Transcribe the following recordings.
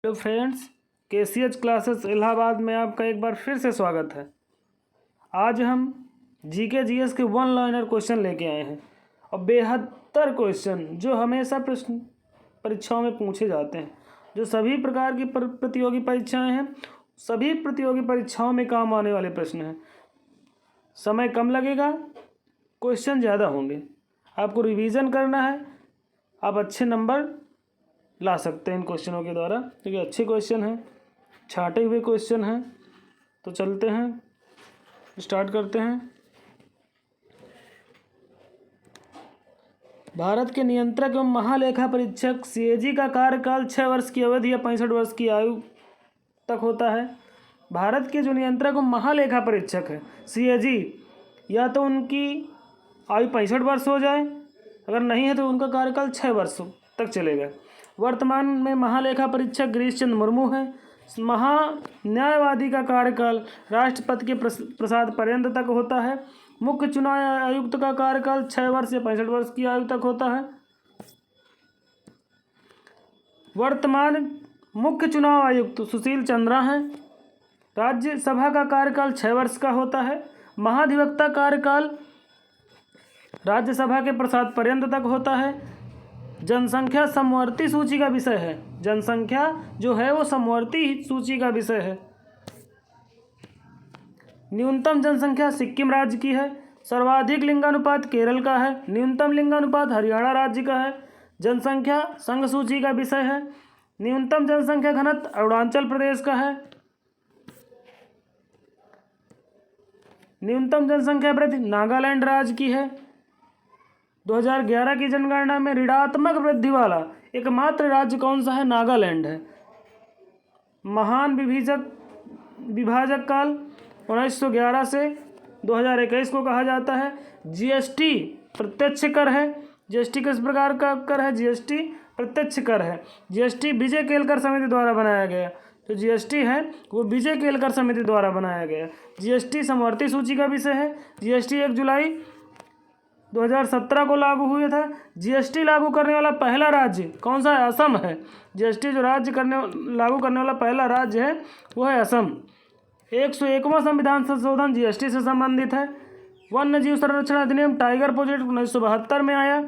Hello friends, KCH classes Allahabad में आपका एक बार फिर से स्वागत है। आज हम GK GS के वन लाइनर क्वेश्चन लेके आए हैं और बेहतर क्वेश्चन जो हमेशा प्रश्न परीक्षाओं में पूछे जाते हैं, जो सभी प्रकार की प्रतियोगी परीक्षाएं हैं, सभी प्रतियोगी परीक्षाओं में काम आने वाले प्रश्न हैं। समय कम लगेगा, क्वेश्चन ज़्यादा होंगे। आपको रिवीजन करना है, आप अच्छे नंबर ला सकते हैं इन क्वेश्चनों के द्वारा, क्योंकि अच्छे क्वेश्चन हैं, छाटे हुए क्वेश्चन हैं। तो चलते हैं, स्टार्ट करते हैं। भारत के नियंत्रक एवं महालेखा परीक्षक CAG का कार्यकाल 6 वर्ष की अवधि या 65 वर्ष की आयु तक होता है। भारत के जो नियंत्रक एवं महालेखा परीक्षक है CAG, या तो उनकी आयु 65 वर्ष हो जाए, अगर नहीं है तो उनका कार्यकाल 6 वर्ष तक चलेगा। वर्तमान में महालेखा परीक्षक गिरीश चंद्र मुर्मू हैं। महान्यायवादी का कार्यकाल राष्ट्रपति के प्रसाद पर्यंत तक होता है। मुख्य चुनाव आयुक्त का कार्यकाल 6 वर्ष या 65 वर्ष की आयु तक होता है। वर्तमान मुख्य चुनाव आयुक्त सुशील चंद्रा हैं। राज्यसभा का कार्यकाल 6 वर्ष का होता है। महाधिवक्ता कार्यकाल राज्यसभा के प्रसाद पर्यंत तक होता है। जनसंख्या समवर्ती सूची का विषय है। जनसंख्या जो है वो समवर्ती सूची का विषय है। न्यूनतम जनसंख्या सिक्किम राज्य की है। सर्वाधिक लिंगानुपात केरल का है। न्यूनतम लिंगानुपात हरियाणा राज्य का है। जनसंख्या संघ सूची का विषय है। न्यूनतम जनसंख्या घनत्व अरुणाचल प्रदेश का है। न्यूनतम जनसंख्या वृद्धि नागालैंड राज्य की है। 2011 की जनगणना में ऋणात्मक वृद्धि वाला एकमात्र राज्य कौन सा है? नागालैंड है। महान विभाजक काल 1911 से 2021 को कहा जाता है। GST प्रत्यक्ष कर है। GST किस प्रकार का कर है? GST प्रत्यक्ष कर है। GST विजय केलकर समिति द्वारा बनाया गया। तो GST है वो विजय केलकर समिति द्वारा बनाया गया। GST समवर्ती सूची का विषय है। GST 1 जुलाई 2017 को लागू हुए था। GST लागू करने वाला पहला राज्य कौन सा है? असम है। GST जो लागू करने वाला पहला राज्य है वो है असम। 101वां संविधान संशोधन GST से संबंधित है। वन्य जीव संरक्षण अधिनियम टाइगर प्रोजेक्ट 1972 में आया।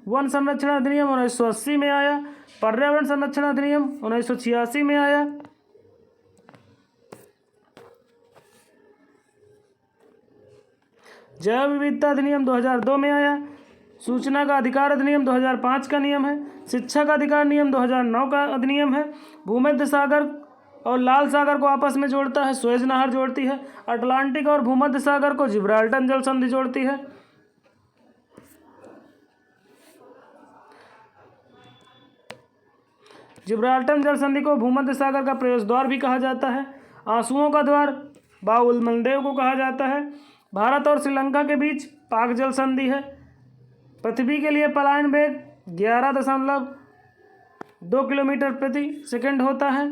वन संरक्षण अधिनियम 1980 में आया। पर्यावरण संरक्षण अधिनियम 1986 में आया। जैव विविधता अधिनियम 2002 में आया। सूचना का अधिकार अधिनियम 2005 का नियम है। शिक्षा का अधिकार नियम 2009 का अधिनियम है। भूमध्य सागर और लाल सागर को आपस में जोड़ता है सुएज नहर जोड़ती है। अटलांटिक और भूमध्य सागर को जिब्राल्टर जल संधि जोड़ती है। जिब्राल्टर जल संधि को भूमध्य सागर का प्रवेश द्वार भी कहा जाता है। आंसुओं का द्वार बाउल मलदेव को कहा जाता है। भारत और श्रीलंका के बीच पाक जल संधि है। पृथ्वी के लिए पलायन वेग 11.2 किलोमीटर प्रति सेकंड होता है।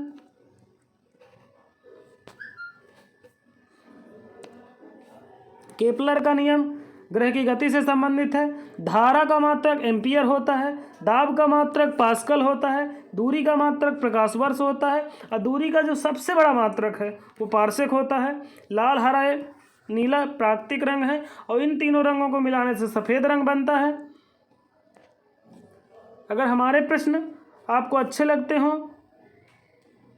केपलर का नियम ग्रह की गति से संबंधित है। धारा का मात्रक एम्पियर होता है। दाब का मात्रक पास्कल होता है। दूरी का मात्रक प्रकाश वर्ष होता है। और दूरी का जो सबसे बड़ा मात्रक है वो पारसेक होता है। लाल, हरा, नीला प्राकृतिक रंग है और इन तीनों रंगों को मिलाने से सफ़ेद रंग बनता है। अगर हमारे प्रश्न आपको अच्छे लगते हों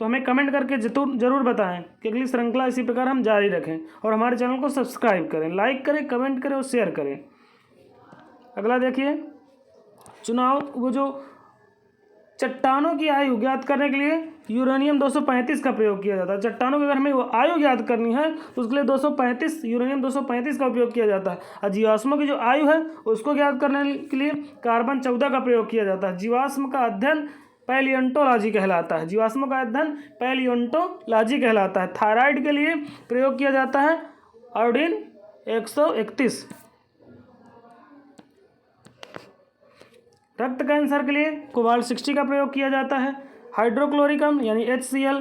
तो हमें कमेंट करके ज़रूर बताएं कि अगली श्रृंखला इसी प्रकार हम जारी रखें, और हमारे चैनल को सब्सक्राइब करें, लाइक करें, कमेंट करें और शेयर करें। अगला देखिए, चुनाव वो जो चट्टानों की आयु ज्ञात करने के लिए यूरेनियम 235 का प्रयोग किया जाता है। चट्टानों की अगर हमें आयु ज्ञात करनी है तो उसके लिए यूरेनियम 235 का उपयोग किया जाता है। और जीवाश्मों की जो आयु है उसको ज्ञात करने के लिए कार्बन 14 का प्रयोग किया जाता है। जीवाश्म का अध्ययन पैलियोंटोलॉजी कहलाता है। जीवाश्मों का अध्ययन पैलियोंटोलॉजी कहलाता है। थायराइड के लिए प्रयोग किया जाता है आयोडीन 131। रक्त कैंसर के लिए कोबाल्ट 60 का प्रयोग किया जाता है। हाइड्रोक्लोरिक अम्ल यानी HCl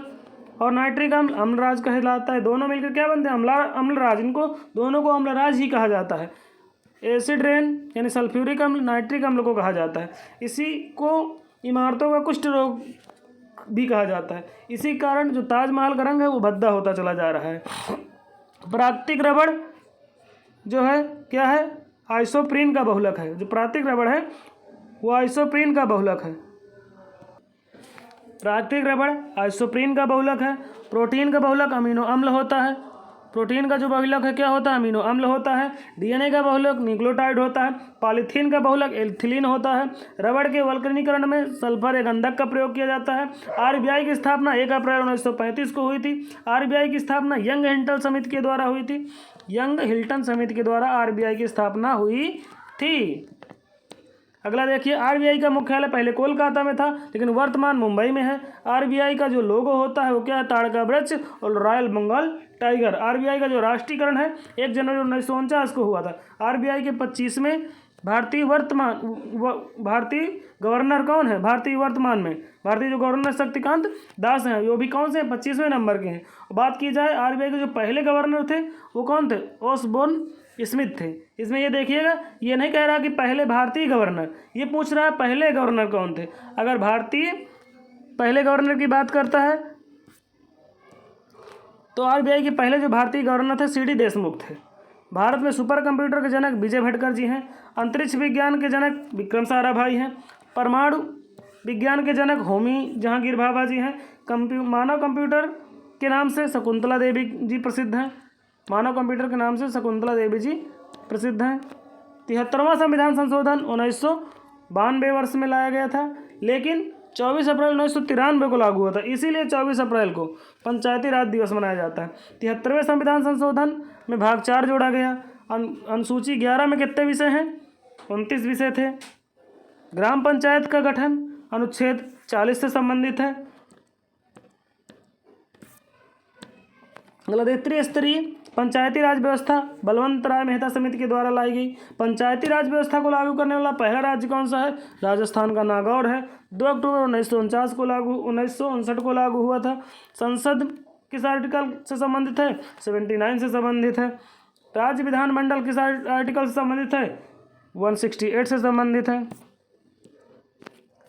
और नाइट्रिक अम्ल अम्लराज कहलाता है। दोनों मिलकर क्या बनते हैं? अम्लराज। इनको दोनों को अम्लराज ही कहा जाता है। एसिड रेन यानी सल्फ्यूरिक अम्ल नाइट्रिक अम्ल को कहा जाता है। इसी को इमारतों का कुष्ठ रोग भी कहा जाता है। इसी कारण जो ताजमहल का रंग है वो भद्दा होता चला जा रहा है। प्राकृतिक रबड़ जो है क्या है, आइसोप्रीन का बहुलक है। जो प्राकृतिक रबड़ है वो आइसोप्रीन का बहुलक है। प्राकृतिक रबड़ आइसोप्रीन का बहुलक है। प्रोटीन का बहुलक अमीनो अम्ल होता है। प्रोटीन का जो बहुलक है क्या होता है, अमीनो अम्ल होता है। डीएनए का बहुलक न्यूक्लियोटाइड होता है। पॉलीथीन का बहुलक एथिलीन होता है। रबड़ के वल्कनीकरण में सल्फर या गंधक का प्रयोग किया जाता है। आरबीआई की स्थापना 1 अप्रैल 1935 को हुई थी। आरबीआई की स्थापना यंग हिल्टन समिति के द्वारा हुई थी। यंग हिल्टन समिति के द्वारा आरबीआई की स्थापना हुई थी। अगला देखिए, आरबीआई का मुख्यालय पहले कोलकाता में था लेकिन वर्तमान मुंबई में है। आरबीआई का जो लोगो होता है वो क्या है, ताड़का वृक्ष और रॉयल बंगाल टाइगर। आरबीआई का जो राष्ट्रीयकरण है 1 जनवरी 1949 को हुआ था। आरबीआई के 25वें भारतीय गवर्नर कौन है, भारतीय वर्तमान में भारतीय जो गवर्नर शक्तिकांत दास हैं, वो भी कौन से हैं, 25वें नंबर के हैं। बात की जाए आरबीआई के जो पहले गवर्नर थे वो कौन थे, ओसबोर्न स्मिथ थे। इसमें ये देखिएगा, ये नहीं कह रहा कि पहले भारतीय गवर्नर, ये पूछ रहा है पहले गवर्नर कौन थे। अगर भारतीय पहले गवर्नर की बात करता है तो आरबीआई के पहले जो भारतीय गवर्नर थे सीडी देशमुख थे। भारत में सुपर कंप्यूटर के जनक विजय भटकर जी हैं। अंतरिक्ष विज्ञान के जनक विक्रम साराभाई हैं। परमाणु विज्ञान के जनक होमी जहांगीर भाभा जी हैं। मानव कंप्यूटर के नाम से शकुंतला देवी जी प्रसिद्ध हैं। मानव कंप्यूटर के नाम से शकुंतला देवी जी प्रसिद्ध हैं। 73वां संविधान संशोधन 1992 वर्ष में लाया गया था लेकिन 24 अप्रैल 1993 को लागू हुआ था। इसीलिए 24 अप्रैल को पंचायती राज दिवस मनाया जाता है। 73वें संविधान संशोधन में भाग 4 जोड़ा गया। अनुसूची 11 में कितने विषय हैं, 29 विषय थे। ग्राम पंचायत का गठन अनुच्छेद 40 से संबंधित है। अगला त्रिस्तरीय पंचायती राज व्यवस्था बलवंत राय मेहता समिति के द्वारा लाई गई। पंचायती राज व्यवस्था को लागू करने वाला पहला राज्य कौन सा है, राजस्थान का नागौर है। 2 अक्टूबर 1949 को लागू हुआ था। संसद किस आर्टिकल से संबंधित है, 79 से संबंधित है। राज्य विधानमंडल किस आर्टिकल से संबंधित है, 168 से संबंधित है।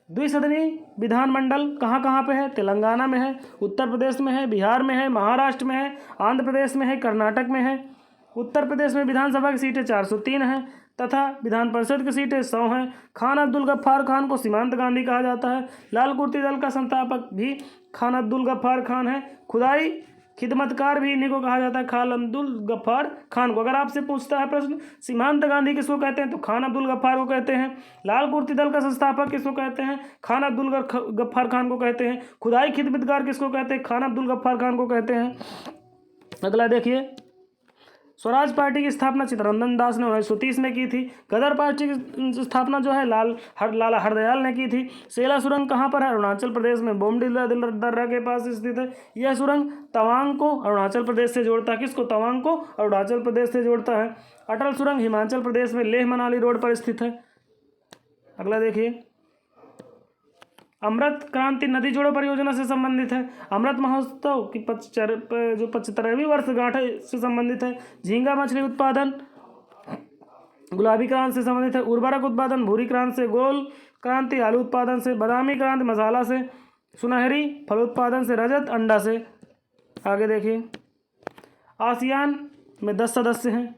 द्विसदनीय विधानमंडल कहाँ कहाँ पे है, तेलंगाना में है, उत्तर प्रदेश में है, बिहार में है, महाराष्ट्र में है, आंध्र प्रदेश में है, कर्नाटक में है। उत्तर प्रदेश में विधानसभा की सीटें 403 हैं तथा विधान परिषद की सीटें 100 हैं। खान अब्दुल गफ्फार खान को सीमांत गांधी कहा जाता है। लाल कुर्ती दल का संस्थापक भी खान अब्दुल गफ्फार खान है। खुदाई खिदमतकार भी इन्हीं को कहा जाता है, खान अब्दुल गफ्फार खान को। अगर आपसे पूछता है प्रश्न सीमांत गांधी किसको कहते हैं तो खान अब्दुल गफ्फार को कहते हैं। लाल कुर्ती दल का संस्थापक किसको कहते हैं, खान अब्दुल गफ्फार खान को कहते हैं। खुदाई खिदमतकार किसको कहते हैं, खान अब्दुल गफ्फार खान को कहते हैं। अगला देखिए, स्वराज पार्टी की स्थापना चित्तरंजन दास ने 1930 में की थी। गदर पार्टी की स्थापना जो है लाला हरदयाल ने की थी। सेला सुरंग कहाँ पर है, अरुणाचल प्रदेश में बोमडिला दर्रा के पास स्थित है। यह सुरंग तवांग को अरुणाचल प्रदेश से जोड़ता है। किसको, तवांग को अरुणाचल प्रदेश से जोड़ता है। अटल सुरंग हिमाचल प्रदेश में लेह मनाली रोड पर स्थित है। अगला देखिए, अमृत क्रांति नदी जोड़ो परियोजना से संबंधित है। अमृत महोत्सव की 75वीं वर्षगांठ से संबंधित है। झींगा मछली उत्पादन गुलाबी क्रांति से संबंधित है। उर्वरक उत्पादन भूरी क्रांति से। गोल क्रांति आलू उत्पादन से। बादामी क्रांति मसाला से। सुनहरी फल उत्पादन से। रजत अंडा से। आगे देखिए, आसियान में 10 सदस्य हैं,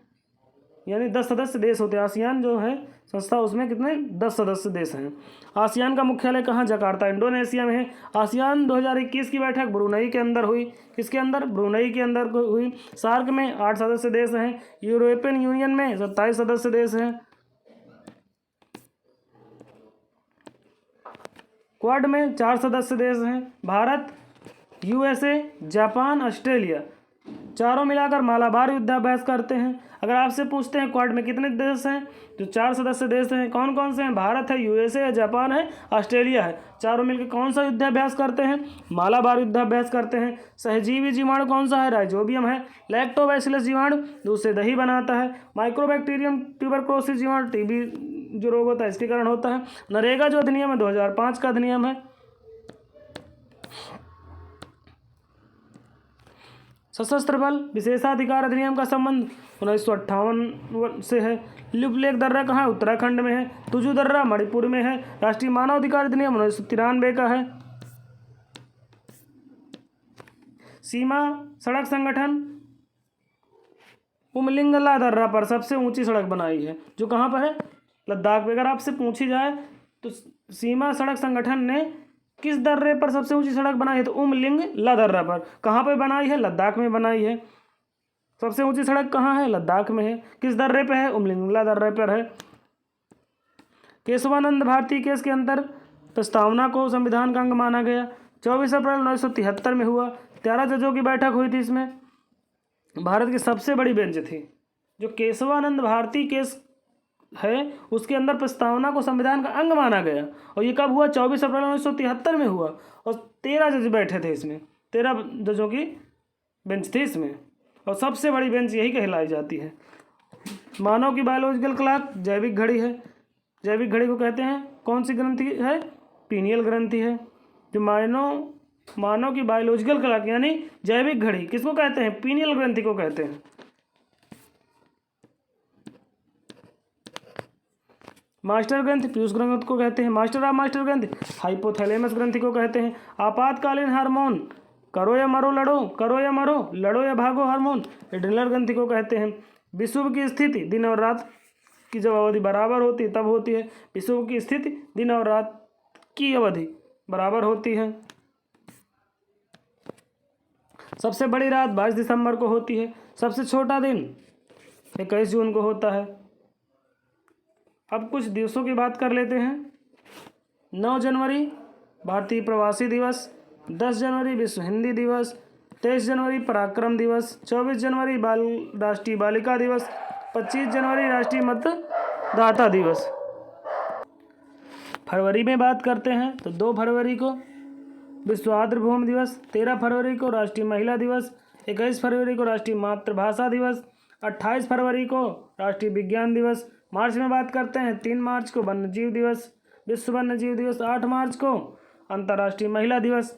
यानी 10 सदस्य देश होते हैं। आसियान जो है संस्था उसमें कितने 10 सदस्य देश हैं। आसियान का मुख्यालय कहाँ, जकार्ता इंडोनेशिया में है। आसियान 2021 की बैठक ब्रुनई के अंदर हुई। किसके अंदर, ब्रुनई के अंदर हुई। सार्क में 8 सदस्य देश हैं। यूरोपियन यूनियन में 27 सदस्य देश हैं। क्वाड में 4 सदस्य देश हैं। भारत, यूएसए, जापान, ऑस्ट्रेलिया चारों मिलाकर मालाबार युद्धाभ्यास करते हैं। अगर आपसे पूछते हैं क्वाड में कितने देश हैं, जो 4 सदस्य देश हैं कौन कौन से हैं, भारत है, यूएसए है, जापान है, ऑस्ट्रेलिया है। चारों मिलकर कौन सा युद्धाभ्यास करते हैं, मालाबार युद्धाभ्यास करते हैं। सहजीवी जीवाणु कौन सा है, राइजोबियम है। लैक्टोबैसिलस जीवाणु दूध से दही बनाता है। माइक्रोबैक्टीरियम ट्यूबरक्लोसिस जीवाणु टीबी जो रोग होता है इसके कारण होता है। नरेगा जो अधिनियम है 2005 का अधिनियम है। सशस्त्र बल विशेषाधिकार अधिनियम का संबंध 1958 से है। लिपुलेख दर्रा कहाँ है, उत्तराखंड में है। तुजू दर्रा मणिपुर में है। राष्ट्रीय मानव अधिकार अधिनियम 1993 का है। सीमा सड़क संगठन उमलिंग ला दर्रा पर सबसे ऊंची सड़क बनाई है, जो कहाँ पर है? लद्दाख में। अगर आपसे पूछी जाए तो सीमा सड़क संगठन ने किस दर्रे पर सबसे ऊंची सड़क बनाई है, तो उमलिंग ला दर्रा पर। कहाँ पर बनाई है? लद्दाख में बनाई है। सबसे ऊंची सड़क कहाँ है? लद्दाख में है। किस दर्रे पे है? उमलिंग ला दर्रे पर है। केशवानंद भारती केस के अंदर प्रस्तावना को संविधान का अंग माना गया। 24 अप्रैल 1973 में हुआ। 13 जजों की बैठक हुई थी। इसमें भारत की सबसे बड़ी बेंच थी। जो केशवानंद भारती केस है उसके अंदर प्रस्तावना को संविधान का अंग माना गया। और ये कब हुआ? 24 अप्रैल 1973 में हुआ। और 13 जज बैठे थे इसमें। 13 जजों की बेंच थी इसमें। और सबसे बड़ी बेंच यही कहलाई जाती है। मानव की बायोलॉजिकल क्लॉक जैविक घड़ी है। जैविक घड़ी को कहते हैं, कौन सी ग्रंथि है? पीनियल ग्रंथि है। जो मानव की बायोलॉजिकल क्लॉक यानी जैविक घड़ी किसको कहते हैं? पीनियल ग्रंथि को कहते हैं। मास्टर ग्रंथि पीयूष ग्रंथि को कहते हैं। मास्टर ऑफ मास्टर ग्रंथि हाइपोथैलेमस ग्रंथि को कहते हैं। आपातकालीन हार्मोन करो या मरो लड़ो, करो या मरो, लड़ो या भागो हार्मोन एड्रिनल ग्रंथि को कहते हैं। विषुव की स्थिति दिन और रात की जब अवधि बराबर होती है तब होती है। विषुव की स्थिति दिन और रात की अवधि बराबर होती है। सबसे बड़ी रात 22 दिसंबर को होती है। सबसे छोटा दिन 21 जून को होता है। अब कुछ दिवसों की बात कर लेते हैं। 9 जनवरी भारतीय प्रवासी दिवस, 10 जनवरी विश्व हिंदी दिवस, 23 जनवरी पराक्रम दिवस, 24 जनवरी राष्ट्रीय बालिका दिवस, 25 जनवरी राष्ट्रीय मतदाता दिवस। फरवरी में बात करते हैं तो 2 फरवरी को विश्व आर्द्र भूमि दिवस, 13 फरवरी को राष्ट्रीय महिला दिवस, 21 फरवरी को राष्ट्रीय मातृभाषा दिवस, 28 फरवरी को राष्ट्रीय विज्ञान दिवस। मार्च में बात करते हैं 3 मार्च को वन्यजीव दिवस, विश्व वन्यजीव दिवस, 8 मार्च को अंतर्राष्ट्रीय महिला दिवस,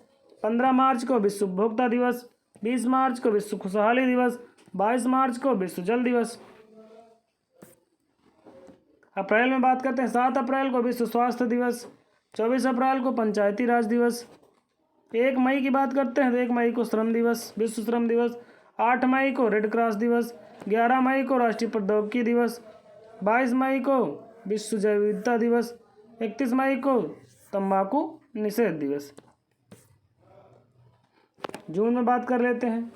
15 मार्च को विश्व उपभोक्ता दिवस, 20 मार्च को विश्व खुशहाली दिवस, 22 मार्च को विश्व जल दिवस। अप्रैल में बात करते हैं 7 अप्रैल को विश्व स्वास्थ्य दिवस, 24 अप्रैल को पंचायती राज दिवस। 1 मई की बात करते हैं तो 1 मई को श्रम दिवस, विश्व श्रम दिवस। 8 मई को रेड क्रॉस दिवस, 11 मई को राष्ट्रीय प्रौद्योगिकी दिवस, 22 मई को विश्व जैव विविधता दिवस, 31 मई को तंबाकू निषेध दिवस। जून में बात कर लेते हैं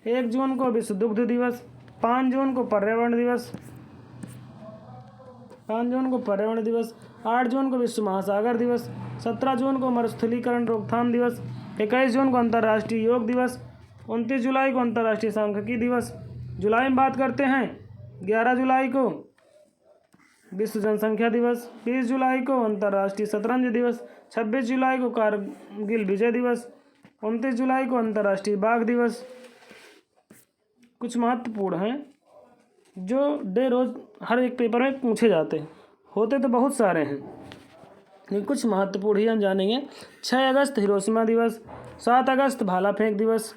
1 जून को विश्व दुग्ध दिवस, 5 जून को पर्यावरण दिवस, 5 जून को पर्यावरण दिवस, 8 जून को विश्व महासागर दिवस, 17 जून को मरुस्थलीकरण रोकथाम दिवस, 21 जून को अंतर्राष्ट्रीय योग दिवस, 29 जुलाई को अंतर्राष्ट्रीय सांख्यिकी दिवस। जुलाई में बात करते हैं 11 जुलाई को विश्व जनसंख्या दिवस, 20 जुलाई को अंतर्राष्ट्रीय शतरंज दिवस, 26 जुलाई को कारगिल विजय दिवस, 29 जुलाई को अंतर्राष्ट्रीय बाघ दिवस। कुछ महत्वपूर्ण हैं जो डे रोज हर एक पेपर में पूछे जाते हैं। होते तो बहुत सारे हैं लेकिन कुछ महत्वपूर्ण ही हम जानेंगे। 6 अगस्त हिरोशिमा दिवस, 7 अगस्त भाला फेंक दिवस,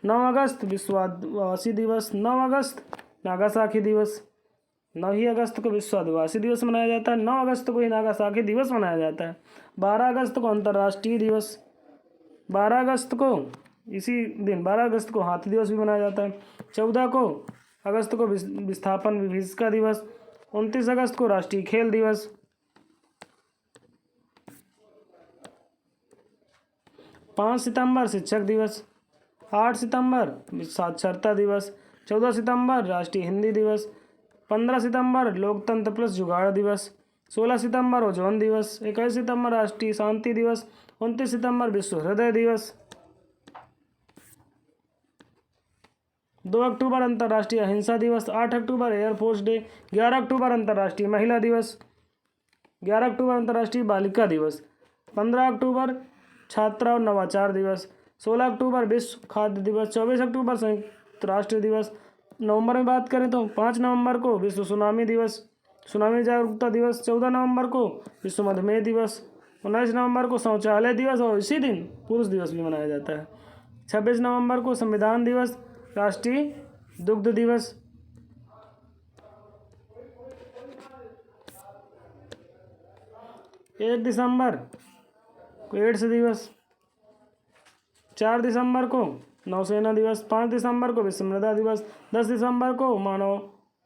9 अगस्त विश्व आदिवासी दिवस, 9 अगस्त नागासाकी दिवस, 9 ही अगस्त को विश्व आदिवासी दिवस मनाया जाता है, 9 अगस्त को ही नागासाकी दिवस मनाया जाता है, 12 अगस्त को अंतर्राष्ट्रीय दिवस, 12 अगस्त को इसी दिन 12 अगस्त को हाथी दिवस भी मनाया जाता है, 14 को अगस्त को विस्थापन विभीषिका दिवस, 29 अगस्त को राष्ट्रीय खेल दिवस, 5 सितंबर शिक्षक दिवस, 8 सितंबर साक्षरता दिवस, 14 सितंबर राष्ट्रीय हिंदी दिवस, 15 सितंबर लोकतंत्र प्लस जुगाड़ दिवस, 16 सितंबर ओजोन दिवस, 21 सितंबर राष्ट्रीय शांति दिवस, 29 सितंबर विश्व हृदय दिवस, 2 अक्टूबर अंतर्राष्ट्रीय अहिंसा दिवस, 8 अक्टूबर एयरफोर्स डे, 11 अक्टूबर अंतर्राष्ट्रीय महिला दिवस, 11 अक्टूबर अंतर्राष्ट्रीय बालिका दिवस, 15 अक्टूबर छात्रा और नवाचार दिवस, 16 अक्टूबर विश्व खाद्य दिवस, 24 अक्टूबर संयुक्त राष्ट्र दिवस। नवंबर में बात करें तो 5 नवंबर को विश्व सुनामी दिवस, सुनामी जागरूकता दिवस, 14 नवंबर को विश्व मधुमेह दिवस, 19 नवंबर को शौचालय दिवस और इसी दिन पुरुष दिवस भी मनाया जाता है, 26 नवंबर को संविधान दिवस, राष्ट्रीय दुग्ध दिवस, 1 दिसंबर को एड्स दिवस, 4 दिसंबर को नौसेना दिवस, 5 दिसंबर को विश्व मृदा दिवस, 10 दिसंबर को मानव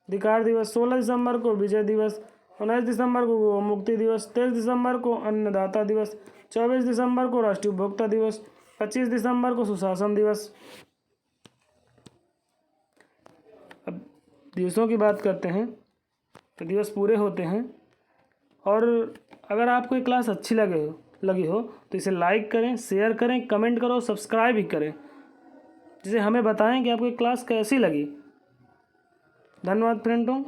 अधिकार दिवस, 16 दिसंबर को विजय दिवस, 19 दिसंबर को गौ मुक्ति दिवस, 23 दिसंबर को अन्नदाता दिवस, 24 दिसंबर को राष्ट्रीय उपभोक्ता दिवस, 25 दिसंबर को सुशासन दिवस। अब दिवसों की बात करते हैं तो दिवस पूरे होते हैं। और अगर आपको ये क्लास अच्छी लगी हो तो इसे लाइक करें, शेयर करें, कमेंट करो, सब्सक्राइब भी करें, जिसे हमें बताएं कि आपको ये क्लास कैसी लगी। धन्यवाद फ्रेंडों।